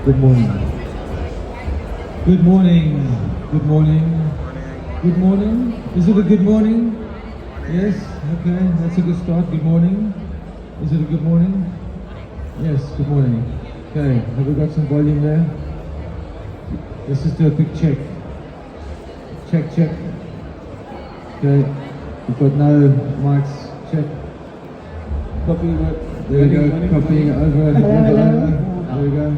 Good morning. Good morning. Good morning. Good morning. Is it a good morning? Yes? Okay, that's a good start. Good morning. Is it a good morning? Yes, good morning. Okay, have we got some volume there? Let's just do a quick check. Check, check. Okay, we've got no mics. Check. Copying it. There we go, copying it over. There we go.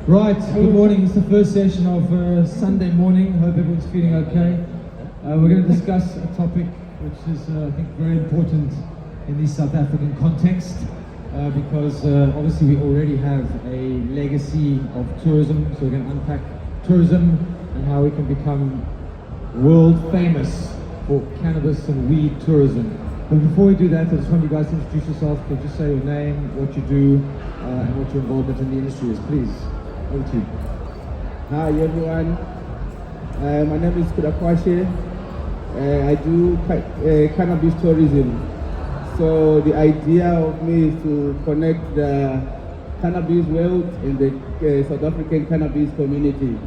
Right, good morning. It's the first session of Sunday morning. Hope everyone's feeling okay. We're going to discuss a topic which is, I think, very important in the South African context because obviously we already have a legacy of tourism. So we're going to unpack tourism and how we can become world famous for cannabis and weed tourism. But before we do that, I just want you guys to introduce yourself. Could you say your name, what you do, and what your involvement in the industry is, please? Over to you. Hi everyone, my name is Kudakwashe. I do cannabis tourism. So the idea of me is to connect the cannabis world and the South African cannabis community.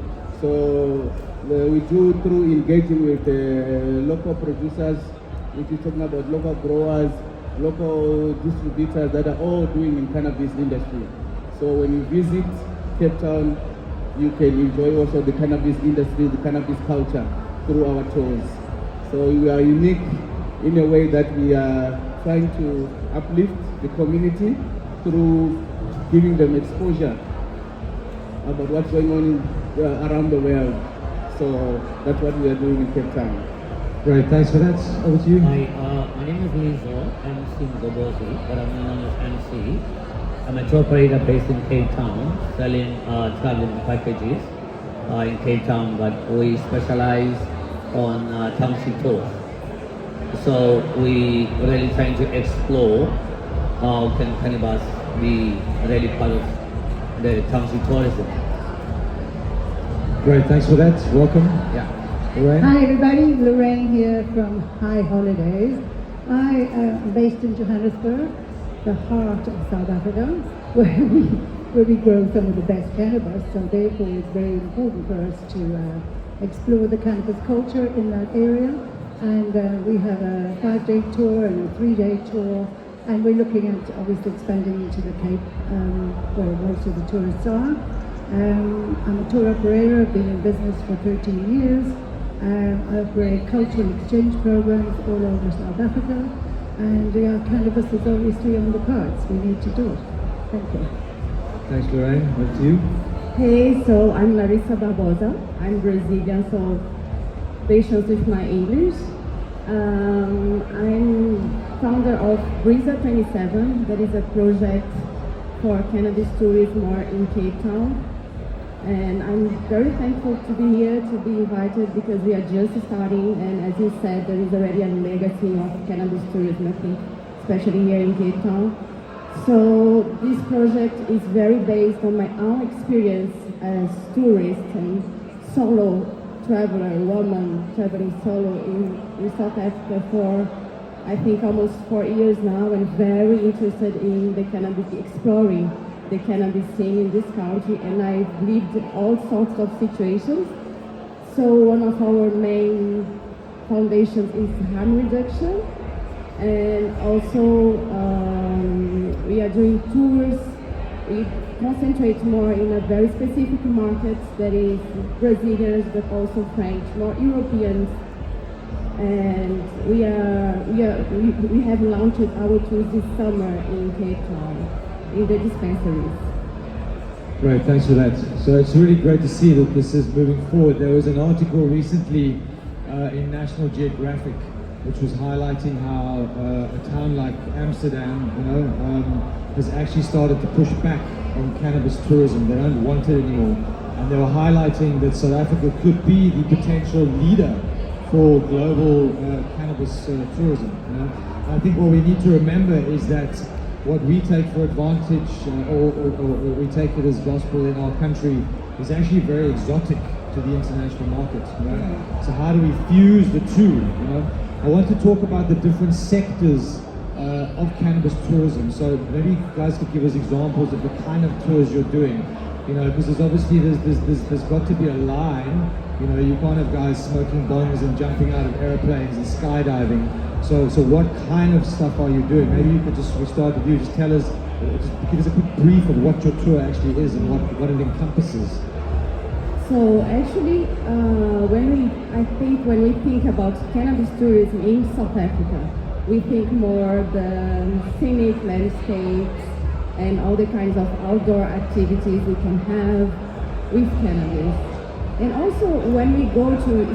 So we do through engaging with local producers, which is talking about local growers, local distributors that are all doing in cannabis industry. So when you visit Cape Town, you can enjoy also the cannabis industry, the cannabis culture through our tours. So we are unique in a way that we are trying to uplift the community through giving them exposure about what's going on around the world. So that's what we are doing in Cape Town. Great, thanks for that. Over to you. Hi, my name is Lizo. I'm Sim Gobozi, but I'm known as MC. I'm a tour operator based in Cape Town, selling traveling packages in Cape Town, but we specialize on township tours. So we really trying to explore how can cannabis be really part of the township tourism. Great, thanks for that. Welcome. Yeah. Lorraine. Hi everybody, Lorraine here from High Holidays. I am based in Johannesburg, the heart of South Africa, where we grow some of the best cannabis, so therefore it's very important for us to explore the cannabis culture in that area. And we have a 5-day tour and a 3-day tour, and we're looking at obviously expanding into the Cape, where most of the tourists are. I'm a tour operator, I've been in business for 13 years. I operate cultural exchange programs all over South Africa, and cannabis is obviously on the cards. We need to do it. Thank you. Thanks, Lorraine. Over to you. Hey, so I'm Larissa Barbosa. I'm Brazilian, so patience with my English. I'm founder of Brisa 27. That is a project for cannabis tourism in Cape Town. And I'm very thankful to be here, to be invited, because we are just starting, and as you said, there is already a legacy of cannabis tourism, I think, especially here in Cape Town. So this project is very based on my own experience as tourist and solo traveler, woman traveling solo in South Africa for, I think, almost 4 years now, and very interested in the cannabis, exploring the cannabis scene in this country, and I've lived all sorts of situations. So one of our main foundations is harm reduction, and also we are doing tours. We concentrate more in a very specific market, that is Brazilians, but also French, more Europeans. And we have launched our tours this summer in Cape Town, in the dispensaries. Great, thanks for that. So it's really great to see that this is moving forward. There was an article recently in National Geographic which was highlighting how a town like Amsterdam, has actually started to push back on cannabis tourism. They don't want it anymore. And they were highlighting that South Africa could be the potential leader for global cannabis tourism. I think what we need to remember is that what we take for advantage, or we take it as gospel in our country, is actually very exotic to the international market. So how do we fuse the two? I want to talk about the different sectors of cannabis tourism. So maybe you guys could give us examples of the kind of tours you're doing. You know, because there's obviously there's got to be a line. You know, you can't have guys smoking bongs and jumping out of airplanes and skydiving. So what kind of stuff are you doing? Maybe you could just, we start with you, just tell us, just give us a quick brief of what your tour actually is and what it encompasses. So actually, when we think about cannabis tourism in South Africa, we think more the scenic landscapes and all the kinds of outdoor activities we can have with cannabis. And also when we go to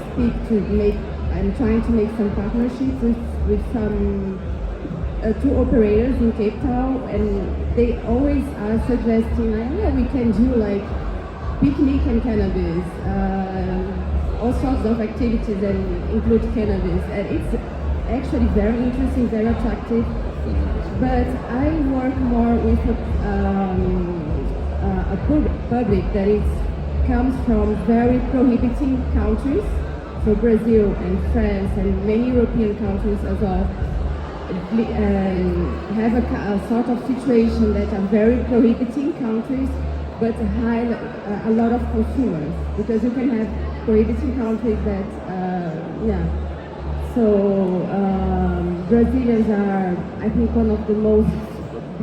I'm trying to make some partnerships with some tour operators in Cape Town, and they always are suggesting, we can do like picnic and cannabis, all sorts of activities that include cannabis, and it's actually very interesting, very attractive. But I work more with a public that comes from very prohibiting countries, so Brazil and France and many European countries as well, have a sort of situation that are very prohibiting countries, but a lot of consumers, because you can have prohibiting countries that, So Brazilians are, I think, one of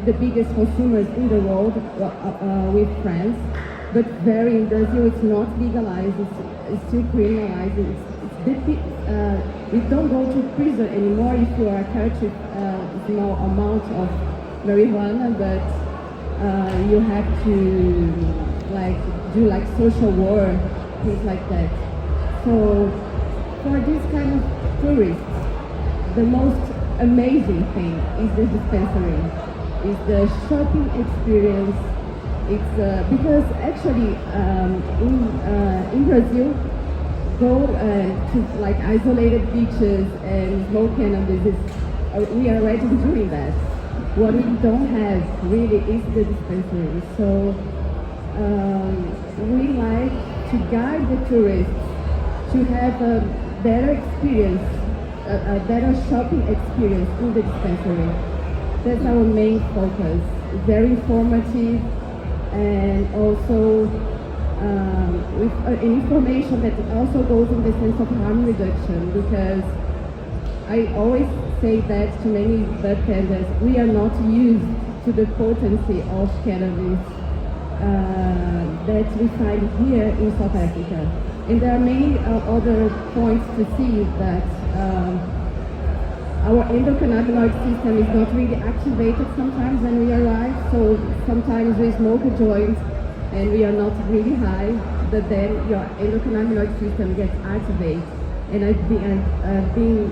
the biggest consumers in the world with France. But in Brazil, it's not legalized. It's still criminalized. We don't go to prison anymore if you are catch with small amount of marijuana, but you have to do social work, things like that. So for this kind of tourists, the most amazing thing is the dispensary, is the shopping experience. It's because actually in Brazil, go to isolated beaches and smoke cannabis. We are already doing that. What we don't have really is the dispensary. So we like to guide the tourists to have a better experience, a better shopping experience in the dispensary. That's our main focus. It's very informative, and also with information that also goes in the sense of harm reduction, because I always say that to many bartenders, we are not used to the potency of cannabis that we find here in South Africa. And there are many other points to see that our endocannabinoid system is not really activated sometimes when we arrive. So sometimes we smoke a joint and we are not really high, but then your endocannabinoid system gets activated. And I've been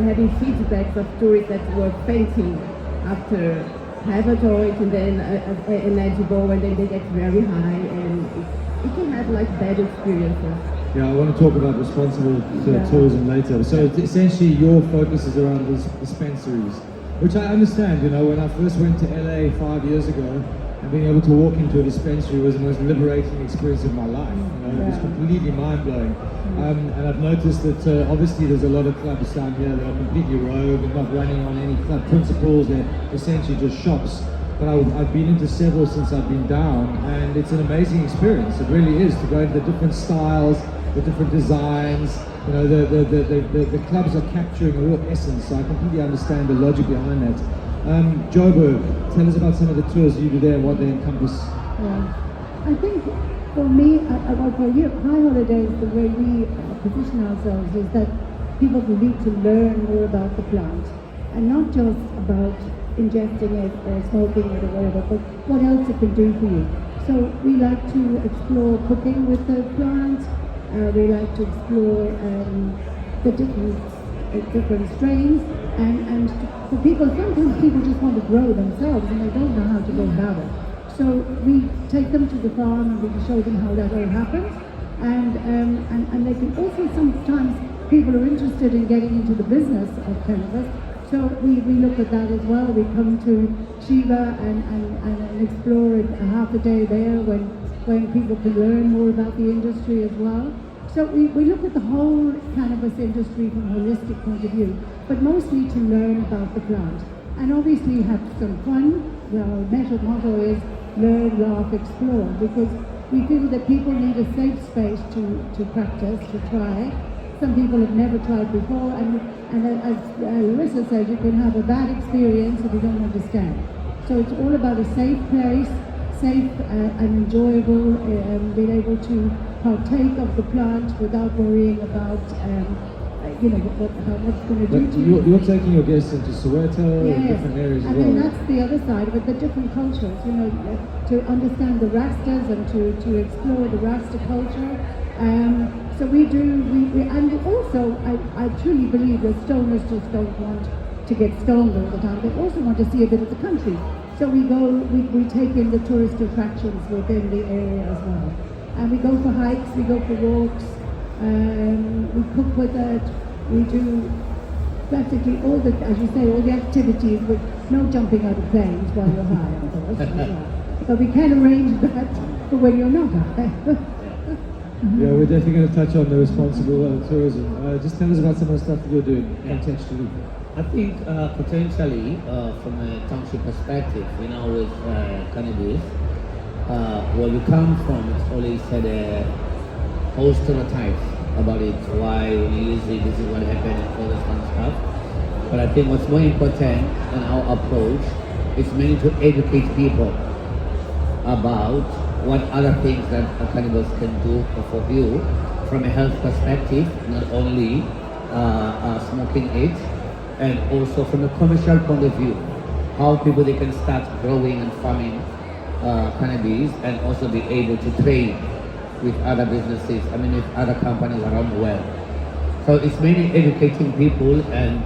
having feedbacks of tourists that were fainting after have a joint and then an edible, and then they get very high, and it can have bad experiences. Yeah, I want to talk about responsible tourism later. So essentially your focus is around these dispensaries, which I understand. You know, when I first went to LA 5 years ago, and being able to walk into a dispensary was the most liberating experience of my life. You know, it was completely mind-blowing. And I've noticed that obviously there's a lot of clubs down here that are completely rogue and not running on any club principles. They're essentially just shops. But I've been into several since I've been down, and it's an amazing experience. It really is, to go into the different styles, the different designs. You know, the clubs are capturing a real essence. So I completely understand the logic behind that. Joburg, tell us about some of the tours you do there and what they encompass. Yeah. I think for me, for you, High Holidays, the way we position ourselves is that people need to learn more about the plant, and not just about ingesting it or smoking it or whatever, but what else it can do for you. So we like to explore cooking with the plant. We like to explore the different strains, and for people, sometimes people just want to grow themselves and they don't know how to go about it. So we take them to the farm and we show them how that all happens, and they can also, sometimes people are interested in getting into the business of cannabis. So we look at that as well. We come to Shiva and explore it a half a day there when people can learn more about the industry as well. So we look at the whole cannabis industry from a holistic point of view, but mostly to learn about the plant. And obviously have some fun, motto is learn, laugh, explore, because we feel that people need a safe space to practice, to try. Some people have never tried before, and as Larissa said, you can have a bad experience if you don't understand. So it's all about a safe place, safe and enjoyable, being able to partake of the plant without worrying about what's going to do to you. You're taking your guests into Soweto and different areas as well. I mean, that's the other side of it, the different cultures, to understand the Rastas and to explore the Rasta culture. So we and also I truly believe that stoners just don't want to get stoned all the time. They also want to see a bit of the country. So we take in the tourist attractions within the area as well. And we go for hikes, we go for walks, we cook with it, we do practically all the, as you say, all the activities with no jumping out of planes while you're high, of course. But we can arrange that for when you're not high. Yeah, we're definitely going to touch on the responsible tourism. Just tell us about some of the stuff that you're doing contextually. I think potentially from a township perspective, with cannabis, where we come from, it's always had a whole stereotypes about it, why we use it, this is what happened, and all this kind of stuff. But I think what's more important in our approach is mainly to educate people about what other things that cannabis can do for you from a health perspective, not only smoking it, and also from a commercial point of view, how people they can start growing and farming cannabis and also be able to trade with other businesses, with other companies around the world. So it's mainly educating people, and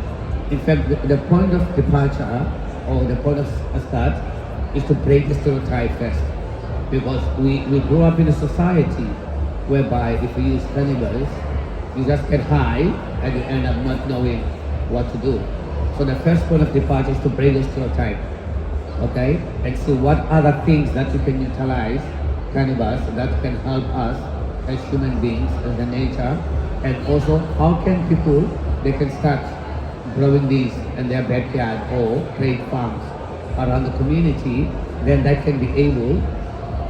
in fact the point of departure or the point of start is to break the stereotype first. Because we grew up in a society whereby if you use cannabis, you just get high and you end up not knowing what to do. So the first point of departure is to break the stereotype, okay? And see what other things that you can utilize cannabis that can help us as human beings, as the nature, and also how can people, they can start growing these in their backyard or create farms around the community, then that can be able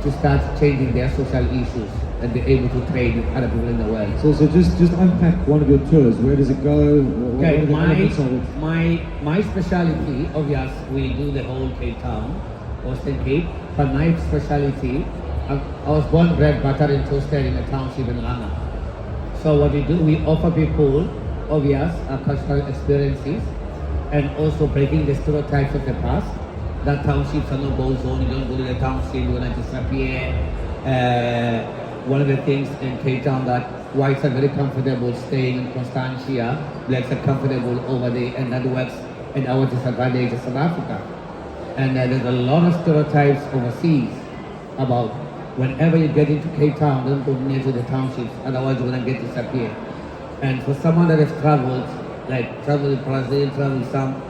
to start changing their social issues and be able to trade with other people in the world. So just unpack one of your tours. Where does it go? What are the elements of it? My speciality, obvious, we do the whole Cape Town, Western Cape, but my speciality, I was born, bred, buttered and toasted in a township in Langa. So what we do, we offer people obvious cultural experiences and also breaking the stereotypes of the past. That townships are no go zone, you don't go to the township, you're gonna disappear. One of the things in Cape Town that whites are very comfortable staying in Constantia, blacks are comfortable over there, and that works in our disadvantage in South Africa. And there's a lot of stereotypes overseas about whenever you get into Cape Town, don't go near to the townships, otherwise you're gonna get disappeared. And for someone that has traveled, like traveled to Brazil, traveled to some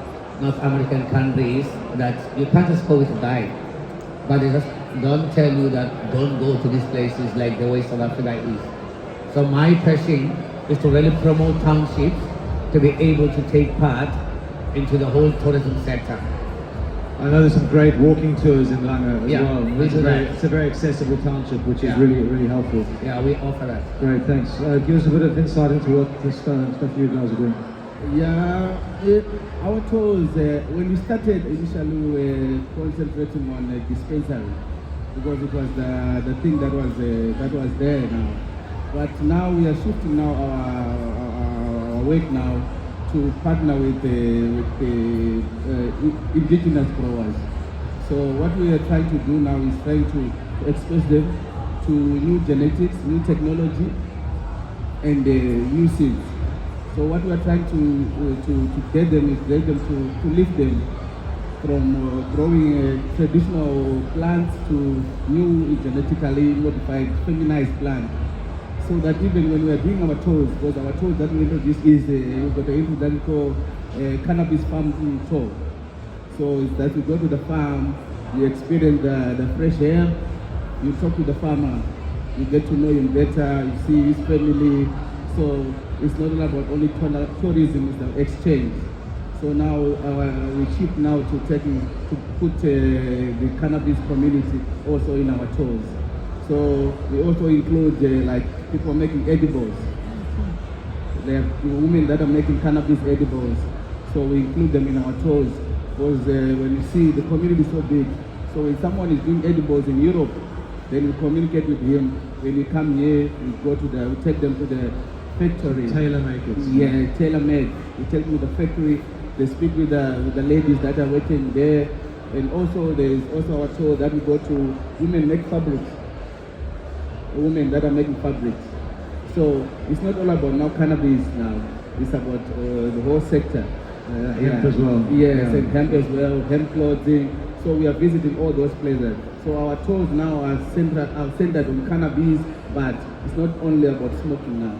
North American countries, that you can't just go with a guide, but they just don't tell you that don't go to these places like the way South Africa is. So my passion is to really promote townships to be able to take part into the whole tourism sector. I know there's some great walking tours in Langa as Yeah, well. we do that. It's a very accessible township, which is Yeah. really helpful. Yeah, we offer that. Great, thanks. Give us a bit of insight into what this stuff you guys are doing. Yeah, our tours, when we started initially we were concentrating on dispensary because it was the thing that was there now. But now we are shifting now our work now to partner with the indigenous growers. So what we are trying to do now is trying to expose them to new genetics, new technology, and new seeds. So what we are trying to get them is to lift them from growing traditional plants to new genetically modified feminized plants. So that even when we are doing our tours, because our tours that we introduce is we've got an introduction called Cannabis Farm Tour. So it's that you go to the farm, you experience the fresh air, you talk to the farmer, you get to know him better, you see his family. So it's not about only tourism, it's the exchange. So now we shift now to put the cannabis community also in our tours. So we also include like people making edibles. There are women that are making cannabis edibles. So we include them in our tours because when you see the community is so big. So if someone is doing edibles in Europe, then we communicate with him. When we come here, we take them to the factory. Tailor makers. Yeah, tailor made. We take them to the factory. They speak with the ladies that are working there, and also there is also our tour that we go to women make fabrics. Women that are making fabrics. So it's not all about now cannabis now. It's about the whole sector. Hemp as well. Yes, and hemp as well, hemp clothing. So we are visiting all those places. So our tours now are centered on cannabis, but it's not only about smoking now.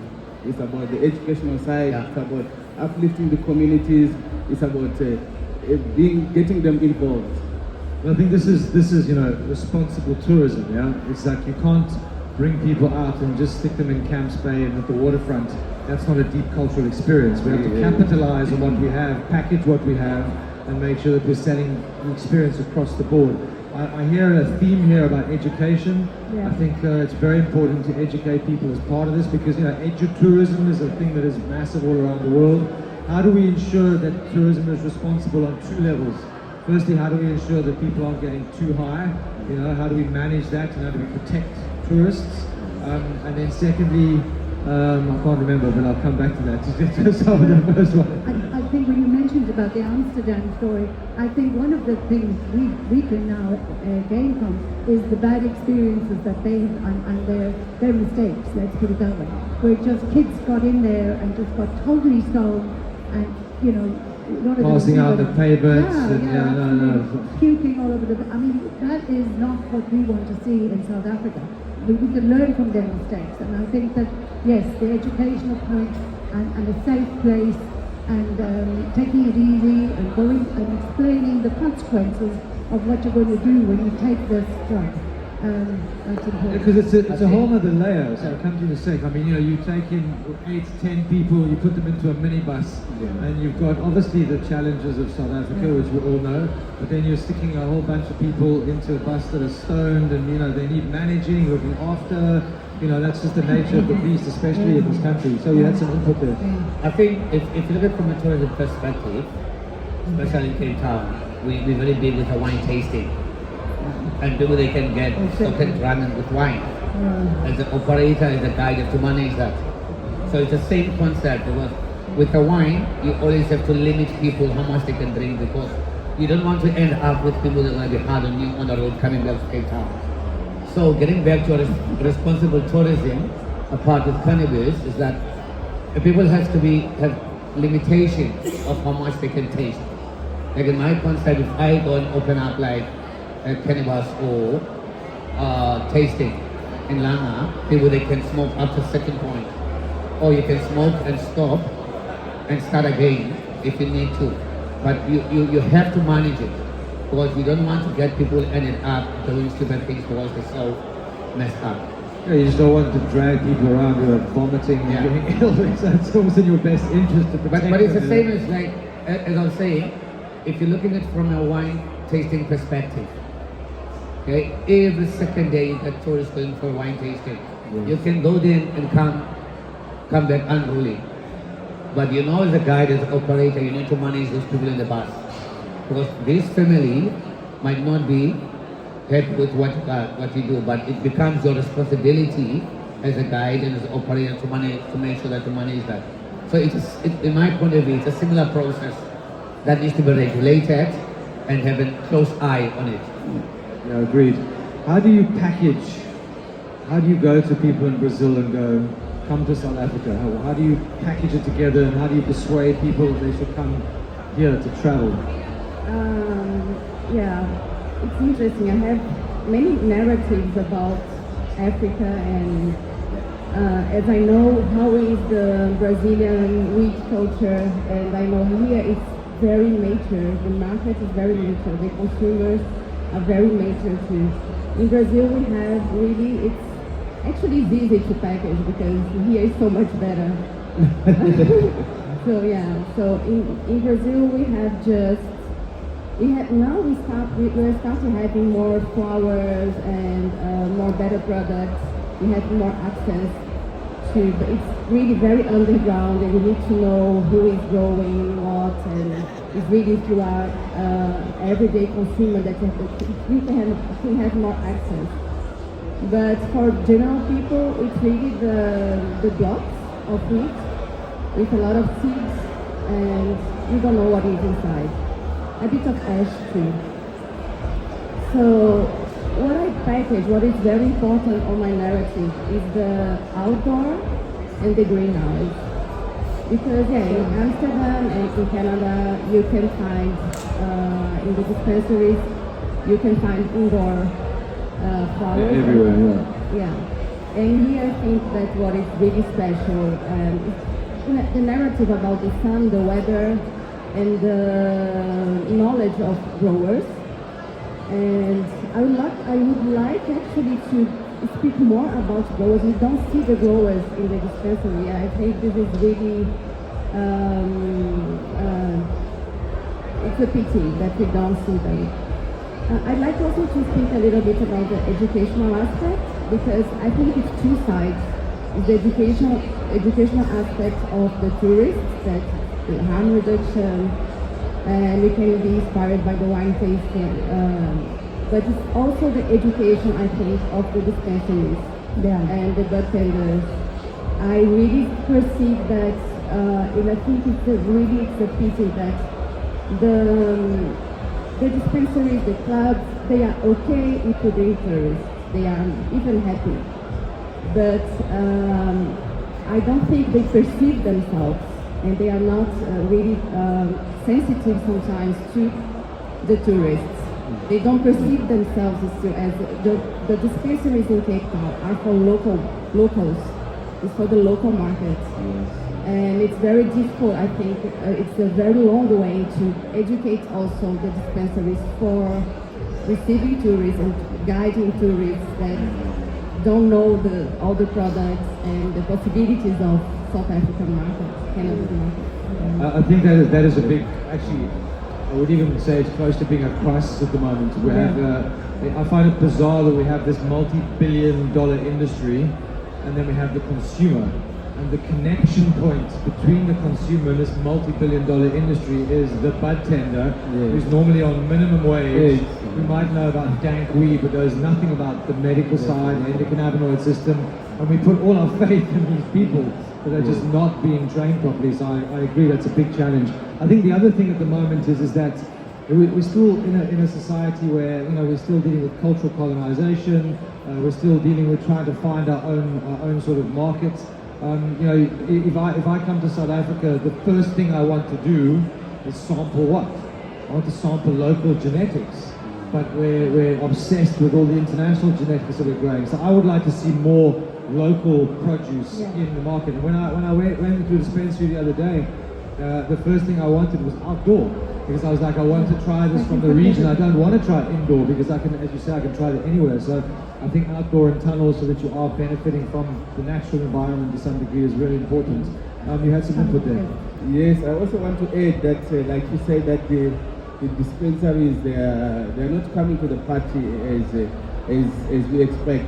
It's about the educational side. Yeah. It's about uplifting the communities. It's about getting them involved. Well, I think this is responsible tourism. Yeah, it's like you can't bring people out and just stick them in Camps Bay and at the waterfront. That's not a deep cultural experience. We have to capitalize on what we have, package what we have, and make sure that we're selling the experience across the board. I hear a theme here about education. Yeah. I think it's very important to educate people as part of this because edu-tourism is a thing that is massive all around the world. How do we ensure that tourism is responsible on two levels? Firstly, how do we ensure that people aren't getting too high? How do we manage that and how do we protect tourists? And then secondly, I can't remember, but I'll come back to that. Just over the first one. I think when you mentioned about the Amsterdam story, I think one of the things we can now gain from is the bad experiences that they have and their mistakes, let's put it that way. Where just kids got in there and just got totally stoned and, not Passing out the pavements puking all over I mean, that is not what we want to see in South Africa. We can learn from their mistakes, and I think that, yes, the educational point and a safe place and taking it easy and going and explaining the consequences of what you're going to do when you take this drug. That's important. Because it's a whole other layer. So it comes to the sake. I mean, you take in 8 to 10 people, you put them into a minibus, and you've got obviously the challenges of South Africa, which we all know. But then you're sticking a whole bunch of people into a bus that are stoned, and they need managing, looking after. That's just the nature of the beast, especially in this country. So you had some input there. I think if you look at it from a tourism perspective, especially in Cape Town, we're very big with a wine tasting. And people they can get stocked running with wine. As an operator, as a guide, you have to manage that. So it's the same concept. Because with the wine, you always have to limit people how much they can drink because you don't want to end up with people that are going to be hard on you on the road coming back to Cape Town. So getting back to responsible tourism, a part of cannabis is that people have limitations of how much they can taste. Like in my concept, if I go and open up like a cannabis or tasting in Langa, people they can smoke up to a certain point. Or you can smoke and stop and start again if you need to. But you have to manage it because you don't want to get people ended up doing stupid things because they're so messed up. Yeah, you just don't want to drag people around who are vomiting and getting ill. It's almost in your best interest to protect But it's the them, same as like, as I was saying, if you look at it from a wine tasting perspective, okay, every second day you get tourists going for wine tasting. Yes. You can go there and come back unruly. But as a guide, as an operator, you need to manage those people in the bus. Because this family might not be happy with what you do, but it becomes your responsibility as a guide and as an operator to make sure that you manage that. So in my point of view, it's a similar process that needs to be regulated and have a close eye on it. Yeah, agreed. How do you package? How do you go to people in Brazil and go, come to South Africa? How do you package it together and how do you persuade people that they should come here to travel? It's interesting. I have many narratives about Africa and as I know how is the Brazilian weed culture, and I know here it's very mature. The market is very mature. The consumers are very mature too. In Brazil we have it's actually easy to package because here is so much better. So yeah, so in Brazil we have just now we're starting having more flowers and more better products. We have more access to, but it's really very underground, and you need to know who is growing what, and it's really if you are everyday consumer that you can have more access. But for general people, it's really the blocks of wheat with a lot of seeds, and you don't know what is inside. A bit of ash too. So what I package, what is very important on my narrative is the outdoor and the greenhouse. Because yeah, in Amsterdam and in Canada, you can find in the dispensaries, you can find indoor flowers. Everywhere, Yeah. And here I think that what is really special, the narrative about the sun, the weather, and the knowledge of growers. And I would like actually to speak more about growers. We don't see the growers in the dispensary. I think this is really, it's a pity that we don't see them. I'd like also to speak a little bit about the educational aspect, because I think it's two sides. The educational aspect of the tourists, that the harm reduction, and we can be inspired by the wine tasting. But it's also the education, I think, of the dispensaries and the bartenders. I really perceive that, and I think it's a pity that the dispensaries, the clubs, they are okay if you bring tourists. They are even happy. But I don't think they perceive themselves, and they are not really sensitive sometimes to the tourists. They don't perceive themselves as the dispensaries in Cape Town are for locals. It's for the local market. And it's very difficult, I think. It's a very long way to educate also the dispensaries for receiving tourists and guiding tourists that don't know all the products and the possibilities of South African market, cannabis market. I think that is a big, actually, I would even say it's close to being a crisis at the moment. We have, I find it bizarre that we have this multi-billion-dollar industry, and then we have the consumer. And the connection point between the consumer and this multi-billion-dollar industry is the bud tender, who's normally on minimum wage. We might know about dank weed, but knows nothing about the medical side, the endocannabinoid system, and we put all our faith in these people that are just not being trained properly. So I agree, that's a big challenge. I think the other thing at the moment is that we're still in a society where we're still dealing with cultural colonization. We're still dealing with trying to find our own sort of markets. If I come to South Africa, the first thing I want to do is sample what? I want to sample local genetics, but we're obsessed with all the international genetics that we're growing. So I would like to see more local produce in the market. And when I went to a dispensary the other day, the first thing I wanted was outdoor, because I was like, I want to try this from the region. I don't want to try it indoor, because I can, as you say, I can try it anywhere. So I think outdoor and tunnels, so that you are benefiting from the natural environment to some degree, is really important. You had some input there. Yes, I also want to add that, like you said, that the dispensaries, they are not coming to the party as we expect,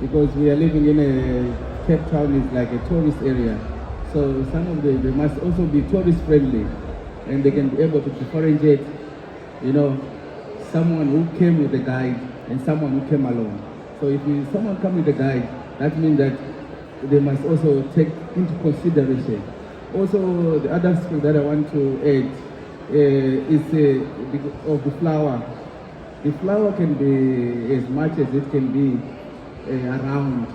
because we are living in a Cape Town is like a tourist area. So some of they must also be tourist friendly, and they can be able to differentiate, someone who came with a guide and someone who came alone. So if someone come with a guide, that means that they must also take into consideration. Also, the other aspect that I want to add is of the flower. The flower can be as much as it can be around,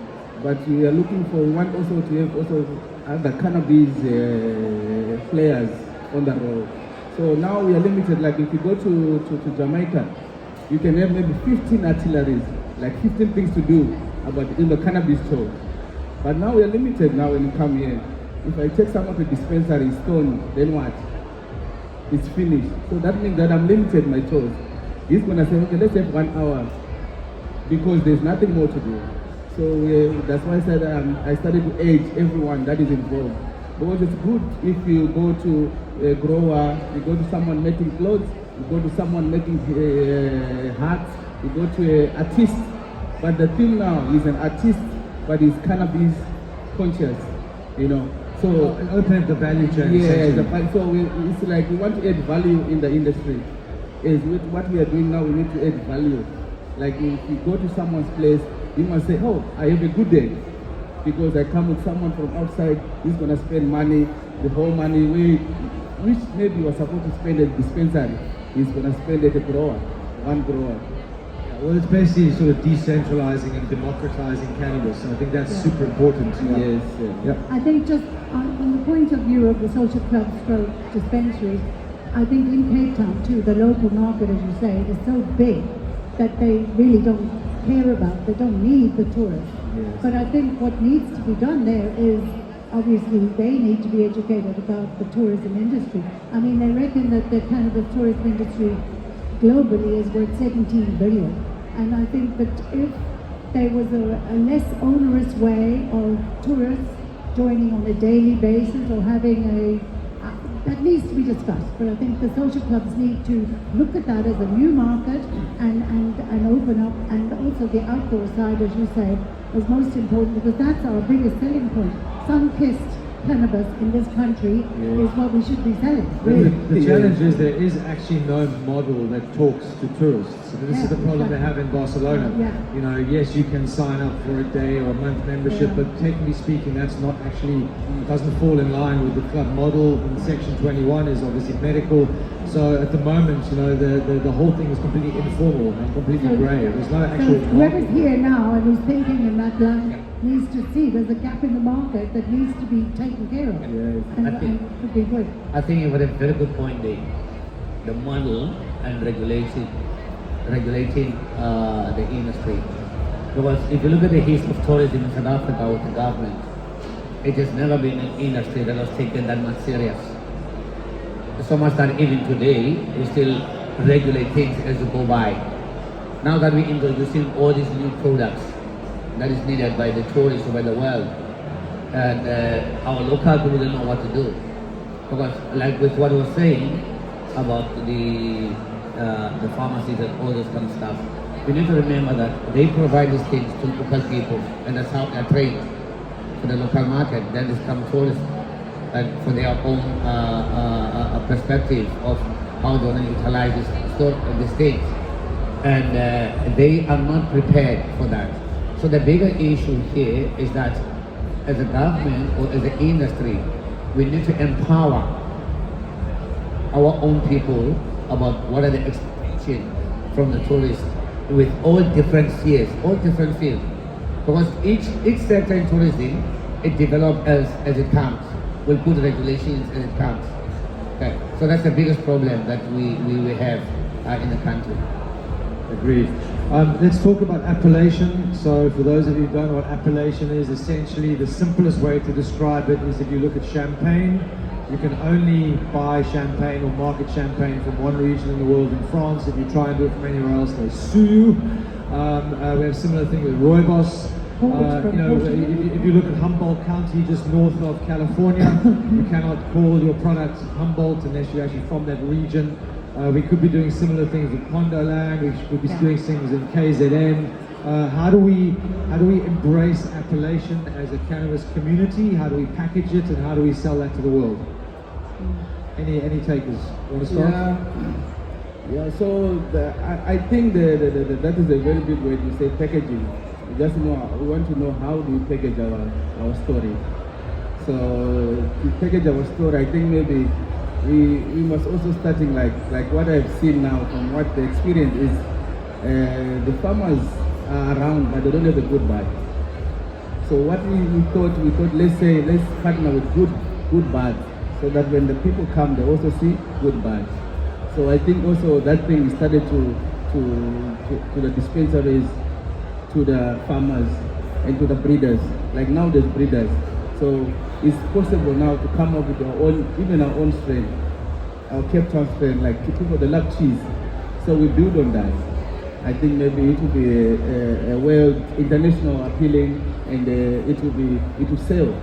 but we are looking for one also to have also other cannabis players on the road. So now we are limited. Like if you go to Jamaica, you can have maybe 15 artilleries, like 15 things to do about in the cannabis store. But now we are limited now when you come here. If I take someone to dispensary stone, then what? It's finished. So that means that I'm limited my toes. He's gonna say, okay, let's have 1 hour, because there's nothing more to do. So that's why I said I started to age everyone that is involved. Because it's good if you go to a grower, you go to someone making clothes, you go to someone making hats, you go to an artist. But the thing now is an artist, but he's cannabis conscious, you know. So Open up the value chain. yeah, essentially. so it's like we want to add value in the industry. Is with what we are doing now, we need to add value. Like if you go to someone's place, you must say, oh, I have a good day. Because I come with someone from outside, he's going to spend money, the whole money which maybe was supposed to spend at dispensary, he's going to spend at a grower, one grower. Well, it's basically sort of decentralizing and democratizing cannabis. So I think that's super important. Yes. Yeah. I think just on the point of view of the social clubs for dispensaries, I think in Cape Town too, the local market, as you say, is so big that they really don't care about, they don't need the tourists. Yes. But I think what needs to be done there is, obviously, they need to be educated about the tourism industry. I mean, they reckon that the cannabis tourism industry globally is worth 17 billion. And I think that if there was a less onerous way of tourists joining on a daily basis or having that needs to be discussed. But I think the social clubs need to look at that as a new market and open up, and also the outdoor side, as you say, is most important, because that's our biggest selling point. Sun-kissed cannabis in this country is what we should be selling. Really. The challenge is there is actually no model that talks to tourists. So this is the problem they have in Barcelona. Yeah. You know, yes, you can sign up for a day or a month membership, but technically speaking, that's not actually, doesn't fall in line with the club model. And Section 21 is obviously medical. So at the moment, you know, the whole thing is completely informal and completely grey. There's no actual whoever's market. here now and who's thinking in that line needs to see there's a gap in the market that needs to be taken care of. Yes. And could be good. I think you have a very good point there. The model and regulating the industry. Because if you look at the history of tourism in South Africa with the government, it has never been an industry that was taken that much serious. So much that even today, we still regulate things as you go by. Now that we're introducing all these new products that is needed by the tourists over the world, and our local people don't know what to do. Because like with what I was saying about the pharmacies and all this kind of stuff, we need to remember that they provide these things to local people, and that's how they're trained for the local market. Then they come tourists and for their own perspective of how they want to utilize these things. And they are not prepared for that. So the bigger issue here is that as a government or as an industry, we need to empower our own people about what are the expectations from the tourists with all different spheres, all different fields. Because each sector in tourism, it develops as it comes. We'll put regulations as it comes. Okay. So that's the biggest problem that we have in the country. Agreed. Let's talk about appellation. So for those of you who don't know what appellation is, essentially the simplest way to describe it is if you look at champagne, you can only buy champagne or market champagne from one region in the world in France. If you try and do it from anywhere else, they sue you. We have a similar thing with Rooibos. If you look at Humboldt County, just north of California, you cannot call your product Humboldt unless you're actually from that region. We could be doing similar things with Pondoland. We could be doing things in KZN. How do we embrace appellation as a cannabis community? How do we package it, and how do we sell that to the world? Any takers? Want to start? Yeah. So I think that is a very big way to say packaging. We want to know how do we package our story. So to package our story, I think maybe we must also starting like what I've seen now from what the experience is. The farmers are around, but they don't have a good buy. So what we thought, let's partner with good buds, so that when the people come, they also see good buds. So I think also that thing started to the dispensaries, to the farmers, and to the breeders. Like now there's breeders. So it's possible now to come up with our own, even our own strain, our Cape Town strain, like people that love cheese. So we build on that. I think maybe it will be a well international appealing, and it will sell.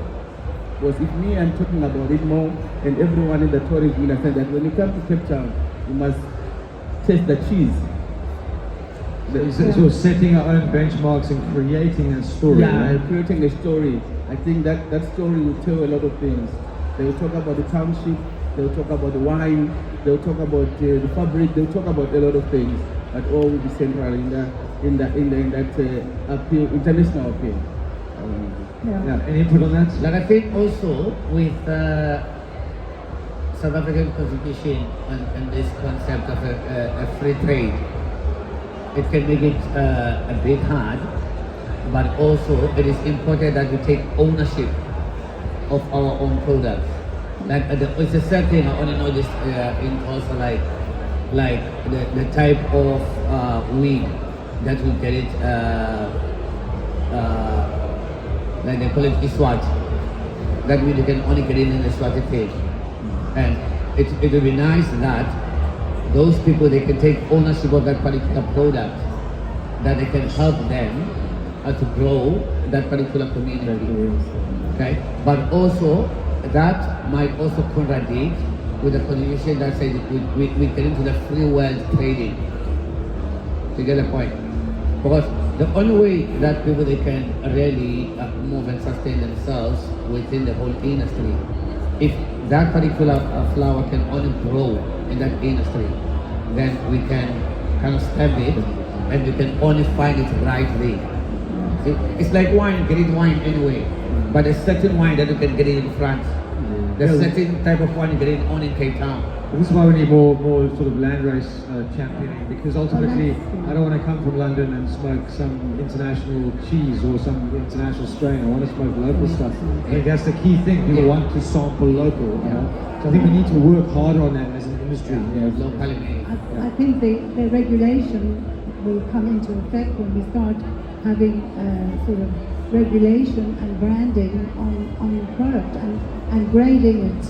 Because if me I'm talking about it more, and everyone in the tourist will understand that when you come to Cape Town, you must taste the cheese. So setting our own benchmarks and creating a story, right? Creating a story. I think that story will tell a lot of things. They will talk about the township, they will talk about the wine, they will talk about the fabric, they will talk about a lot of things. But all will be central in that appeal, international appeal. Yeah. Any input on that? Like I think also with South African constitution and this concept of a free trade, it can make it a bit hard, but also it is important that we take ownership of our own products. Like it's a certain, I want to know this in also like the type of weed that we get it, like they call it Iswat, that we can only get it in the Swati stage. And it would be nice that those people, they can take ownership of that particular product, that they can help them to grow that particular community. Okay, but also that might also contradict with the condition that says we get into the free world trading. You get the point? Because the only way that people they can really move and sustain themselves within the whole industry, if that particular flower can only grow in that industry, then we can kind of stamp it and we can only find it rightly. It's like wine, get it wine anyway, but there's certain wine that you can get it in France. There's certain type of wine you get it only in Cape Town. This is why we need more sort of land race championing, because ultimately I don't want to come from London and smoke some international cheese or some international strain. I want to smoke local stuff. I think that's the key thing. People want to sample local. You know? So I think we need to work harder on that as an industry. Locally made. I think the regulation will come into effect when we start having sort of regulation and branding on the product and grading it.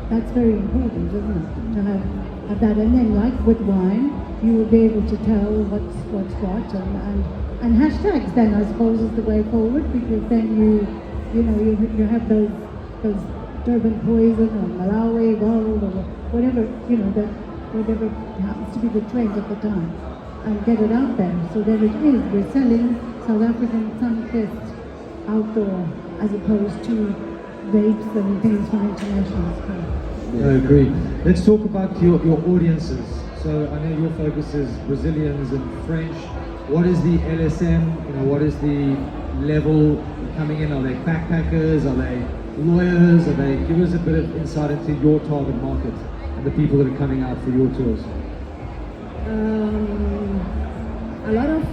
That's very important, isn't it? To have that, and then like with wine, you will be able to tell what's what, and hashtags. Then I suppose is the way forward, because then you have those Durban poison or Malawi gold or whatever whatever happens to be the trend at the time, and get it out there so that it is. We're selling South African sun-kissed outdoor as opposed to vapes and things from international stuff. I agree. Let's talk about your audiences. So I know your focus is Brazilians and French. What is the LSM? What is the level coming in? Are they backpackers? Are they lawyers? Give us a bit of insight into your target market and the people that are coming out for your tours. A lot of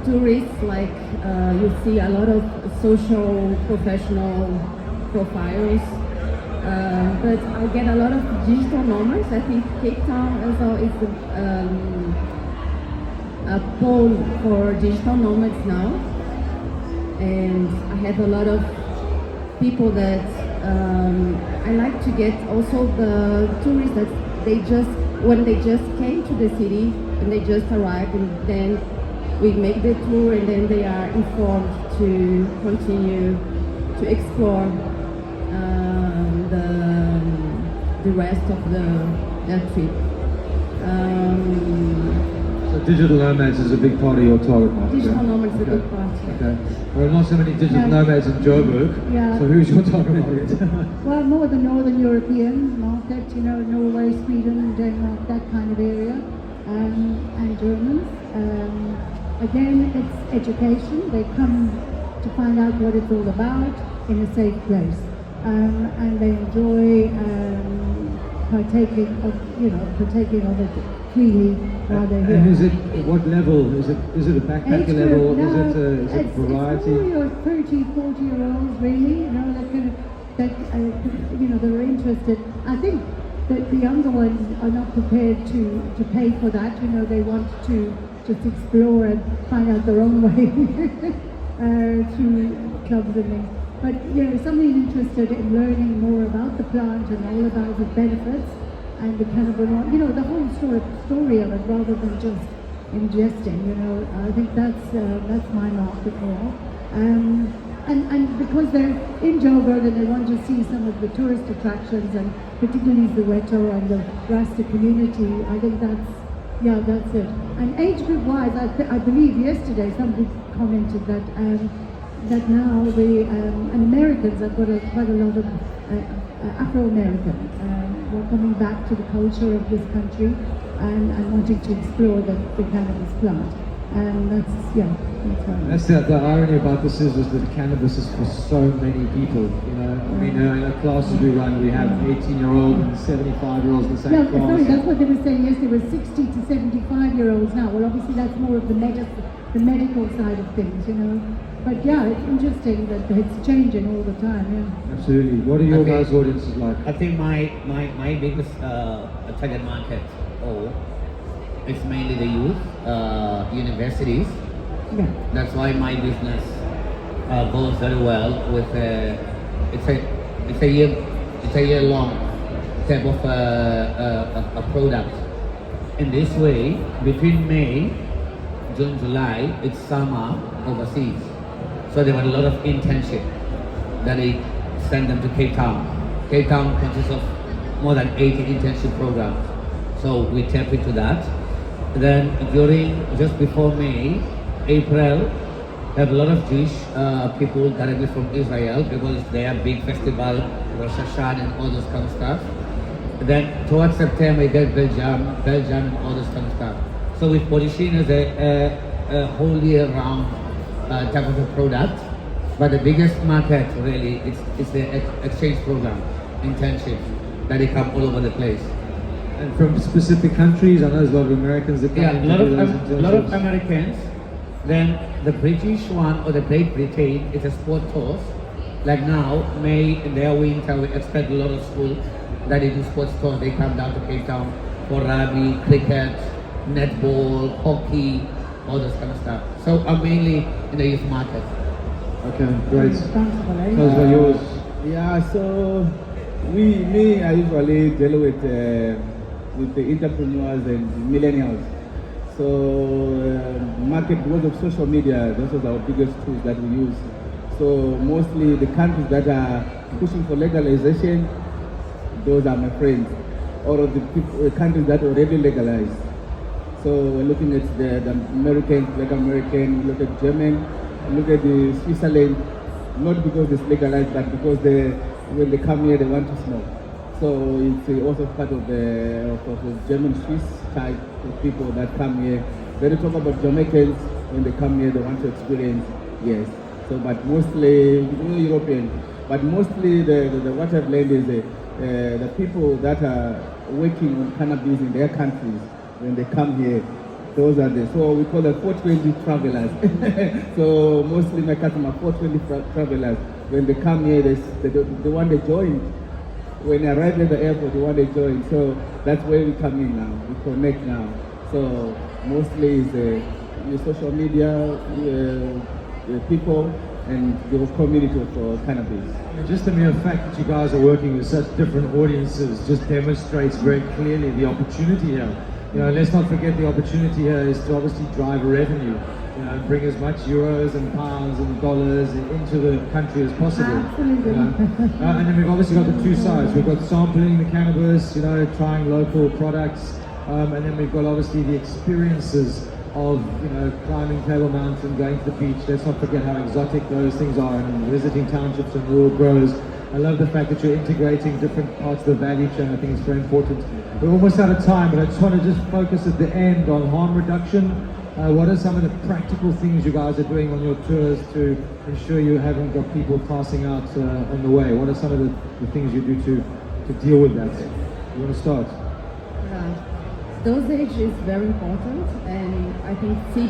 tourists, like you see a lot of social professional profiles, but I get a lot of digital nomads. I think Cape Town as well is a pole for digital nomads now, and I have a lot of people that I like to get also the tourists that when they just came to the city and they just arrived, and then we make the tour and then they are informed to continue to explore the rest of their trip. So digital nomads is a big part of your target market. Digital nomads is a big part. Okay. Well, not so many digital nomads in Joburg. Yeah. So who's your target market? Well, more the Northern European market, Norway, Sweden, Denmark, that kind of area, and Germans. Again, it's education. They come to find out what it's all about in a safe place, and they enjoy partaking of it freely while they're here. And is it what level? Is it a backpacker level? No, is it variety? It's more your 30, 40-year-olds, really. That are interested. I think that the younger ones are not prepared to pay for that. They want to just explore and find out their own way through clubs and things. But somebody interested in learning more about the plant and all about its benefits and the cannabinoid, the whole story of it, rather than just ingesting. I think that's my market more. and because they're in Joburg and they want to see some of the tourist attractions and particularly the Weto and the Rasta community, I think that's it. And age group wise, I believe yesterday somebody commented that now and Americans have got quite a lot of Afro-Americans who are coming back to the culture of this country and wanting to explore the cannabis plant. And that's right. That's the irony about this is that cannabis is for so many people. You know, I mean, in the classes we run, we have 18-year-olds and 75-year-olds in the same class. Sorry, that's what they were saying yesterday. Was 60 to 75-year-olds now. Well, obviously that's more of the medical side of things, you know. But yeah, it's interesting that it's changing all the time. Yeah. Absolutely. What are your guys' audiences like? I think my biggest target market, it's mainly the youth, universities. Yeah. That's why my business goes very well with it's a year long type of a product. In this way, between May, June, July, it's summer overseas. So there were a lot of internship that they send them to Cape Town. Cape Town consists of more than 80 internship programs. So we tap into that. Then just before May, April, have a lot of Jewish people directly from Israel because they have big festival, Rosh Hashanah and all those kind of stuff. Then towards September, we get Belgium and all this kind of stuff. So we position as a whole year round type of a product. But the biggest market really is the exchange program, internship, that they come all over the place. And from specific countries, I know there's a lot of Americans that come a lot of internships. Americans. Then the British one or the Great Britain is a sport tours. Like now, May in their winter, we expect a lot of schools that they do sports tours. They come down to Cape Town for rugby, cricket, netball, hockey, all this kind of stuff. So I'm mainly in the youth market. Okay, great. Responsible, Those are yours. Yeah, so I usually deal with the entrepreneurs and millennials. So market because of social media, those are our biggest tools that we use. So mostly the countries that are pushing for legalization, those are my friends. All of the countries that are already legalized. So we're looking at the Americans, like American, look at German, look at the Switzerland, not because it's legalized, but because when they come here, they want to smoke. So it's also part of the German Swiss type of people that come here. Then they talk about Jamaicans, when they come here, they want to experience, yes. So, but mostly European, but mostly the what I've learned is the people that are working on cannabis in their countries, when they come here, those are so we call them 420 travelers. So mostly my customers are 420 travelers. When they come here, they want to join. When they arrive at the airport, they want to join. So that's where we come in now. We connect now. So mostly is the social media, people, and the community for cannabis. Just the mere fact that you guys are working with such different audiences just demonstrates very clearly the opportunity here. You know, let's not forget the opportunity here is to obviously drive revenue, you know, bring as much euros and pounds and dollars into the country as possible. Absolutely. You know? And then we've obviously got the two sides. We've got sampling the cannabis, you know, trying local products, and then we've got obviously the experiences of, you know, climbing Table Mountain, going to the beach. Let's not forget how exotic those things are, and visiting townships and rural grows. I love the fact that you're integrating different parts of the value chain. I think it's very important. We're almost out of time, but I just want to focus at the end on harm reduction. What are some of the practical things you guys are doing on your tours to ensure you haven't got people passing out on the way? What are some of the things you do to deal with that? You want to start? Dosage is very important, and I think the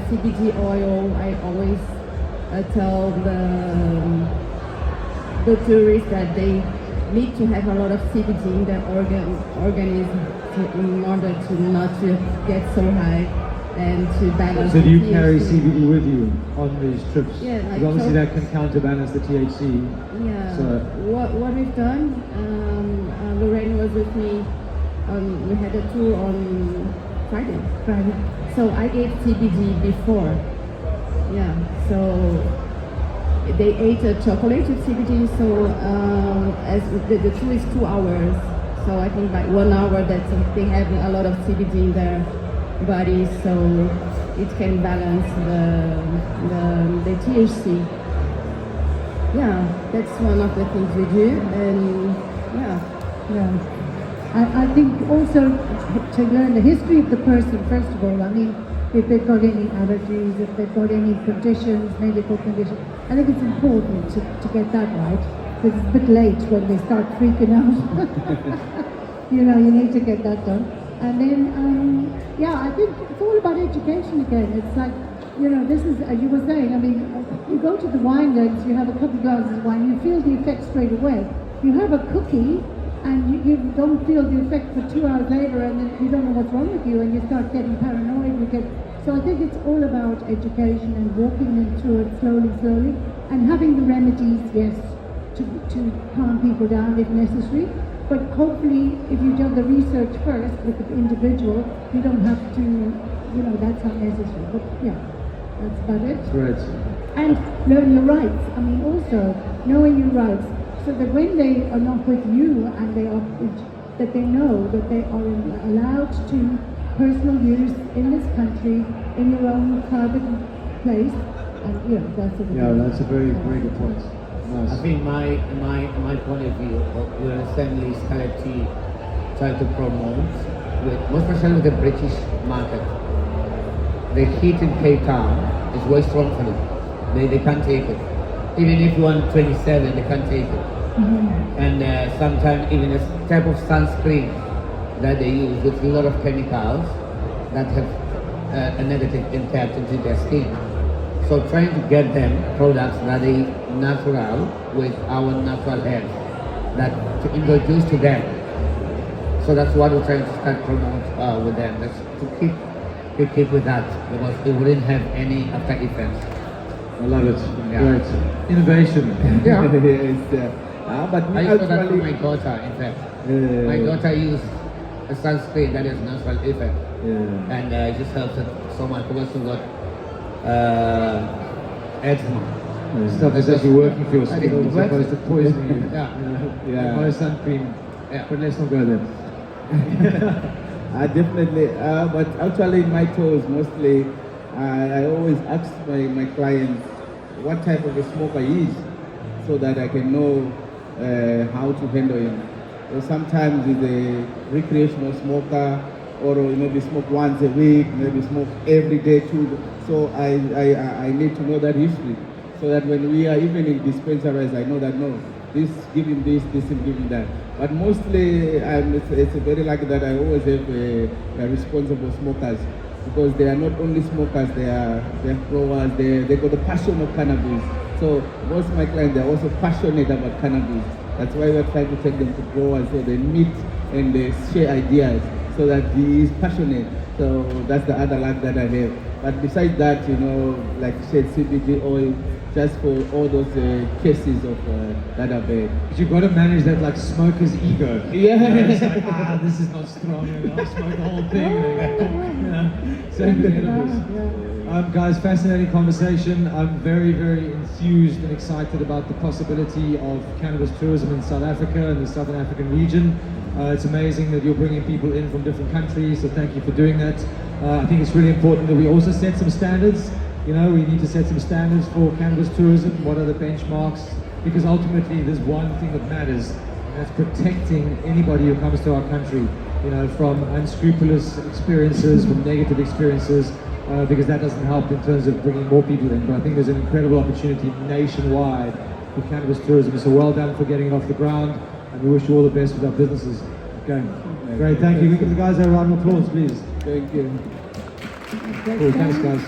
CBD oil, I always tell the tourists that they need to have a lot of CBD in their organism in order to not to get so high and to balance. So do you the carry THC. CBD with you on these trips? Yeah, like because obviously that can counterbalance the THC. Yeah. So What we've done, Lorraine was with me. We had a tour on Friday. So I gave CBD before. Yeah. So they ate a chocolate with CBD, so as the two is 2 hours. So I think like 1 hour that they have a lot of CBD in their body, so it can balance the THC. Yeah, that's one of the things we do, and Yeah. I think also to learn the history of the person, first of all, I mean, if they've got any allergies, if they've got any conditions, medical conditions, I think it's important to get that right, because it's a bit late when they start freaking out. You know, you need to get that done. And then, I think it's all about education again. It's like, you know, this is, as you were saying, I mean, you go to the wine dens, you have a couple of glasses of wine, you feel the effect straight away. You have a cookie, and you don't feel the effect for 2 hours later, and then you don't know what's wrong with you, and you start getting paranoid. So I think it's all about education and walking them through it slowly, and having the remedies, yes, to calm people down if necessary. But hopefully, if you've done the research first with the individual, you don't have to, you know, that's not necessary. But yeah, that's about it. Great. And learn your rights. I mean, also knowing your rights, so that when they are not with you and they are, that they know that they are allowed to personal use in this country, in your own private place, and you know, that's a That's a very, very good point. Nice. I think my point of view, we're essentially trying to promote, most especially with the British market. The heat in Cape Town is way strong for them. They can't take it. Even if you want 27, they can't take it. Mm-hmm. And sometimes even a type of sunscreen that they use with a lot of chemicals that have a negative impact into their skin. So trying to get them products that are natural with our natural health, that to introduce to them. So that's what we're trying to start promote with them. That's to keep with that, because it wouldn't have any after effects. I love it. Yeah. Great. Innovation. Yes, but I use that for my daughter, in fact. My daughter uses a sunscreen that has natural effect, and it just helps it so much because she got eczema. Stuff that's actually working for your skin as works. opposed to poisoning you. Yeah. No sunscrean. Yeah. But let's not go there. Definitely, but actually in my tours mostly, I always ask my clients what type of a smoker he is, so that I can know how to handle him. So sometimes he's a recreational smoker, or maybe smoke once a week, maybe smoke every day too. So I need to know that history, so that when we are even in dispensaries, I know that no, this give him this will give him that. But mostly, it's very lucky that I always have responsible smokers, because they are not only smokers, they are growers, they got the passion of cannabis. So most of my clients, they're also passionate about cannabis. That's why we're trying to take them to growers, so they meet and they share ideas, so that he is passionate. So that's the other luck that I have. But besides that, you know, like you said, CBD oil, just for all those cases of that are bad. But you've got to manage that like smoker's ego. Yeah. You know, it's like, this is not strong, and I'll smoke the whole thing. Same with edibles. Guys, fascinating conversation. I'm very, very enthused and excited about the possibility of cannabis tourism in South Africa and the Southern African region. It's amazing that you're bringing people in from different countries, so thank you for doing that. I think it's really important that we also set some standards. You know, we need to set some standards for cannabis tourism. What are the benchmarks? Because ultimately there's one thing that matters, and that's protecting anybody who comes to our country, you know, from unscrupulous experiences, from negative experiences, because that doesn't help in terms of bringing more people in. But I think there's an incredible opportunity nationwide for cannabis tourism. So well done for getting it off the ground, and we wish you all the best with our businesses. Okay, great, thank you. We give the guys a round of applause, please. Thank you. Cool, thanks guys.